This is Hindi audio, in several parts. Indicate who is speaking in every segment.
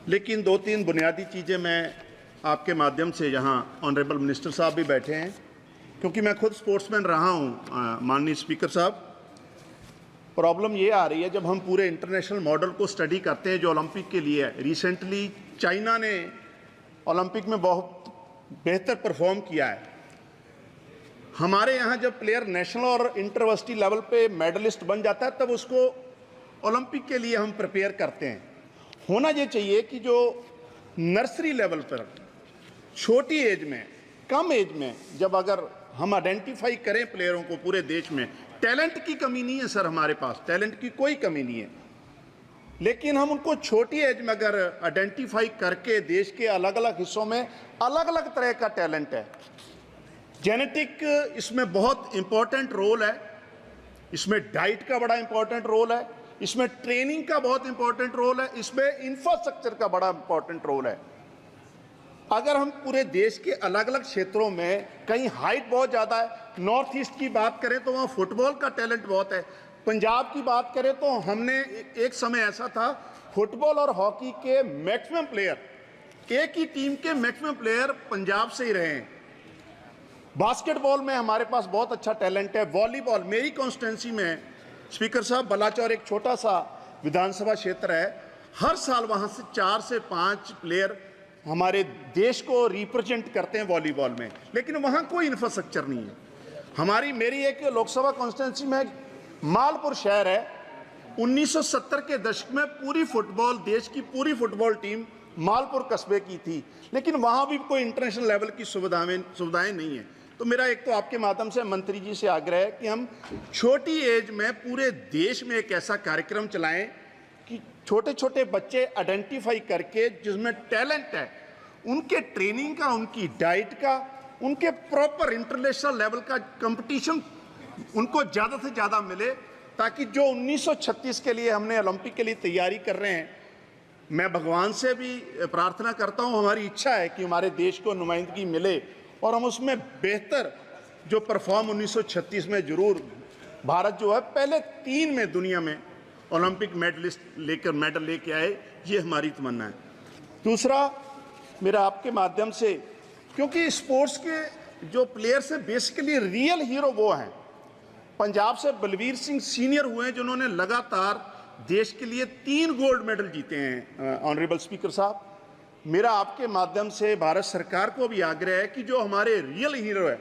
Speaker 1: लेकिन दो तीन बुनियादी चीज़ें मैं आपके माध्यम से, यहाँ ऑनरेबल मिनिस्टर साहब भी बैठे हैं, क्योंकि मैं खुद स्पोर्ट्समैन रहा हूँ माननीय स्पीकर साहब। प्रॉब्लम ये आ रही है जब हम पूरे इंटरनेशनल मॉडल को स्टडी करते हैं जो ओलंपिक के लिए है। रिसेंटली चाइना ने ओलंपिक में बहुत बेहतर परफॉर्म किया है। हमारे यहाँ जब प्लेयर नेशनल और इंटरवर्सिटी लेवल पे मेडलिस्ट बन जाता है तब उसको ओलंपिक के लिए हम प्रिपेयर करते हैं। होना ये चाहिए कि जो नर्सरी लेवल पर छोटी एज में, कम एज में, जब अगर हम आइडेंटिफाई करें प्लेयरों को पूरे देश में, टैलेंट की कमी नहीं है सर, हमारे पास टैलेंट की कोई कमी नहीं है, लेकिन हम उनको छोटी एज में अगर आइडेंटिफाई करके देश के अलग अलग हिस्सों में अलग अलग तरह का टैलेंट है, जेनेटिक इसमें बहुत इंपॉर्टेंट रोल है, इसमें डाइट का बड़ा इंपॉर्टेंट रोल है, इसमें ट्रेनिंग का बहुत इंपॉर्टेंट रोल है, इसमें इंफ्रास्ट्रक्चर का बड़ा इंपॉर्टेंट रोल है। अगर हम पूरे देश के अलग अलग क्षेत्रों में, कहीं हाइट बहुत ज़्यादा है, नॉर्थ ईस्ट की बात करें तो वहाँ फुटबॉल का टैलेंट बहुत है, पंजाब की बात करें तो हमने एक समय ऐसा था फुटबॉल और हॉकी के मैक्सिमम प्लेयर, एक ही टीम के मैक्सिमम प्लेयर पंजाब से ही रहे हैं। बास्केटबॉल में हमारे पास बहुत अच्छा टैलेंट है। वॉलीबॉल, मेरी कॉन्स्टिट्यूंसी में स्पीकर साहब बलाचौर एक छोटा सा विधानसभा क्षेत्र है, हर साल वहाँ से 4 से 5 प्लेयर हमारे देश को रिप्रेजेंट करते हैं वॉलीबॉल में, लेकिन वहाँ कोई इंफ्रास्ट्रक्चर नहीं है। मेरी एक लोकसभा कॉन्स्टिट्यूंसी में मालपुर शहर है, 1970 के दशक में पूरी फुटबॉल, देश की पूरी फुटबॉल टीम मालपुर कस्बे की थी, लेकिन वहाँ भी कोई इंटरनेशनल लेवल की सुविधाएं नहीं है। तो मेरा एक तो आपके माध्यम से मंत्री जी से आग्रह है कि हम छोटी एज में पूरे देश में एक ऐसा कार्यक्रम चलाएं कि छोटे छोटे बच्चे आइडेंटिफाई करके जिसमें टैलेंट है, उनके ट्रेनिंग का, उनकी डाइट का, उनके प्रॉपर इंटरनेशनल लेवल का कंपटीशन उनको ज़्यादा से ज़्यादा मिले, ताकि जो 1936 के लिए हमने ओलंपिक के लिए तैयारी कर रहे हैं, मैं भगवान से भी प्रार्थना करता हूँ, हमारी इच्छा है कि हमारे देश को नुमाइंदगी मिले और हम उसमें बेहतर जो परफॉर्म 1936 में जरूर, भारत जो है पहले 3 में दुनिया में ओलंपिक मेडल लेके आए, ये हमारी तमन्ना है। दूसरा मेरा आपके माध्यम से, क्योंकि स्पोर्ट्स के जो प्लेयर्स हैं बेसिकली रियल हीरो वो हैं। पंजाब से बलवीर सिंह सीनियर हुए हैं जिन्होंने लगातार देश के लिए 3 गोल्ड मेडल जीते हैं। ऑनरेबल स्पीकर साहब, मेरा आपके माध्यम से भारत सरकार को भी आग्रह है कि जो हमारे रियल हीरो है,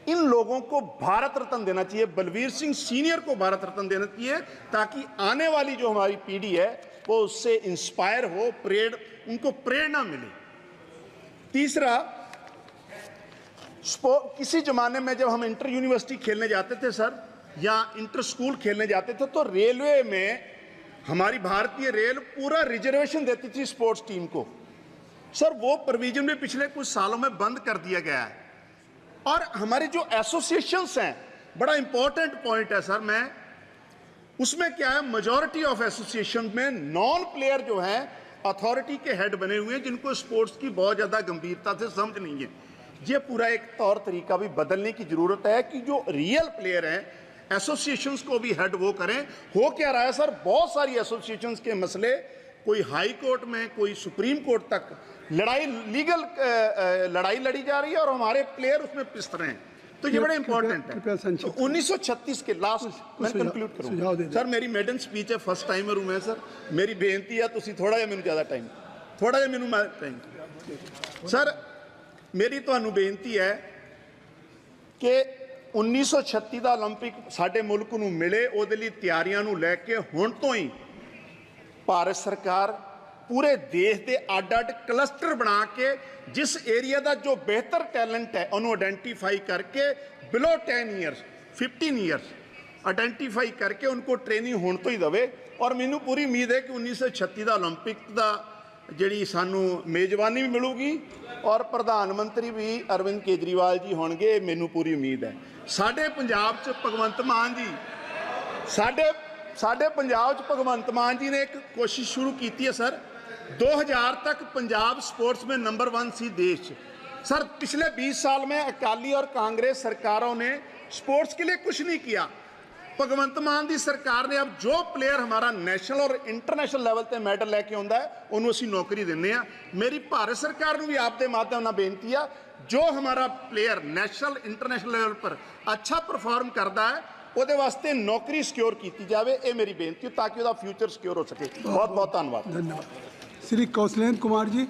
Speaker 1: इन लोगों को भारत रत्न देना चाहिए, बलवीर सिंह सीनियर को भारत रत्न देना चाहिए, ताकि आने वाली जो हमारी पीढ़ी है वो उससे इंस्पायर हो, उनको प्रेरणा मिले। तीसरा, किसी जमाने में जब हम इंटर यूनिवर्सिटी खेलने जाते थे सर, या इंटर स्कूल खेलने जाते थे, तो रेलवे में हमारी भारतीय रेल पूरा रिजर्वेशन देती थी स्पोर्ट्स टीम को। सर वो प्रोविजन भी पिछले कुछ सालों में बंद कर दिया गया है। और हमारे जो एसोसिएशंस हैं, बड़ा इंपॉर्टेंट पॉइंट है सर, मैं उसमें क्या है, मेजॉरिटी ऑफ एसोसिएशन में नॉन प्लेयर जो हैं अथॉरिटी के हेड बने हुए हैं, जिनको स्पोर्ट्स की बहुत ज़्यादा गंभीरता से समझ नहीं है। ये पूरा एक तौर तरीका भी बदलने की ज़रूरत है कि जो रियल प्लेयर हैं एसोसिएशंस को भी हेड वो करें। हो क्या रहा है सर, बहुत सारी एसोसिएशंस के मसले कोई हाई कोर्ट में, कोई सुप्रीम कोर्ट तक लीगल लड़ाई लड़ी जा रही है और हमारे प्लेयर उसमें पिस रहे हैं। तो ये बड़ा इंपॉर्टेंट है। तो 1936 के लास्ट मैं कंक्लूड करूंगा सर, मेरी मेडन स्पीच है, फर्स्ट टाइमर हूं मैं सर, मेरी बेनती है तुसी थोड़ा जिहा मैनूं ज़्यादा टाइम, थोड़ा जिहा मैनूं टाइम सर, मेरी तुहानूं बेनती है कि 1936 ਦਾ ओलंपिक साडे मुल्क नूं मिले, ਉਹਦੇ ਲਈ ਤਿਆਰੀਆਂ ਨੂੰ ਲੈ ਕੇ ਹੁਣ ਤੋਂ ਹੀ ਭਾਰਤ ਸਰਕਾਰ पूरे देश के ਅੱਡ-ਅੱਡ क्लस्टर बना के जिस एरिया का जो बेहतर टैलेंट है उन्होंने आइडेंटिफाई करके बिलो 10 ईयर्स 15 ईयर्स आइडेंटिफाई करके उनको ट्रेनिंग होने तो ही देवे। और मैनू पूरी उम्मीद है कि 1936 का ओलंपिक का जी सानू मेजबानी भी मिलूगी और प्रधानमंत्री भी अरविंद केजरीवाल जी होंगे, मैनू पूरी उम्मीद है। साडे पंजाब च भगवंत मान जी, साडे पंजाब च भगवंत मान जी ने एक कोशिश शुरू की है सर, 2000 तक पंजाब स्पोर्ट्स में नंबर 1 सी देश सर। पिछले 20 साल में अकाली और कांग्रेस सरकारों ने स्पोर्ट्स के लिए कुछ नहीं किया। ਭਗਵੰਤ ਮਾਨ ਦੀ ਸਰਕਾਰ ਨੇ ਅਬ ਜੋ ਪਲੇਅਰ ਹਮਾਰਾ ਨੈਸ਼ਨਲ ਔਰ ਇੰਟਰਨੈਸ਼ਨਲ ਲੈਵਲ ਤੇ ਮੈਡਲ ਲੈ ਕੇ ਆਉਂਦਾ ਹੈ ਉਹਨੂੰ ਅਸੀਂ ਨੌਕਰੀ ਦਿੰਦੇ ਆ। ਮੇਰੀ ਭਾਰਤ ਸਰਕਾਰ ਨੂੰ ਵੀ ਆਪ ਦੇ ਮਾਧਿਅਮ ਨਾਲ ਬੇਨਤੀ ਆ, ਜੋ ਹਮਾਰਾ ਪਲੇਅਰ ਨੈਸ਼ਨਲ ਇੰਟਰਨੈਸ਼ਨਲ ਲੈਵਲ ਪਰ ਅੱਛਾ ਪਰਫਾਰਮ ਕਰਦਾ ਹੈ ਉਹਦੇ ਵਾਸਤੇ ਨੌਕਰੀ ਸਿਕਿਉਰ ਕੀਤੀ ਜਾਵੇ। ਇਹ ਮੇਰੀ ਬੇਨਤੀ ਤਾਂ ਕਿ ਉਹਦਾ ਫਿਊਚਰ ਸਿਕਿਉਰ ਹੋ ਸਕੇ। ਬਹੁਤ ਬਹੁਤ ਧੰਨਵਾਦ।
Speaker 2: धन्यवाद। श्री कौशलेंद्र कुमार जी।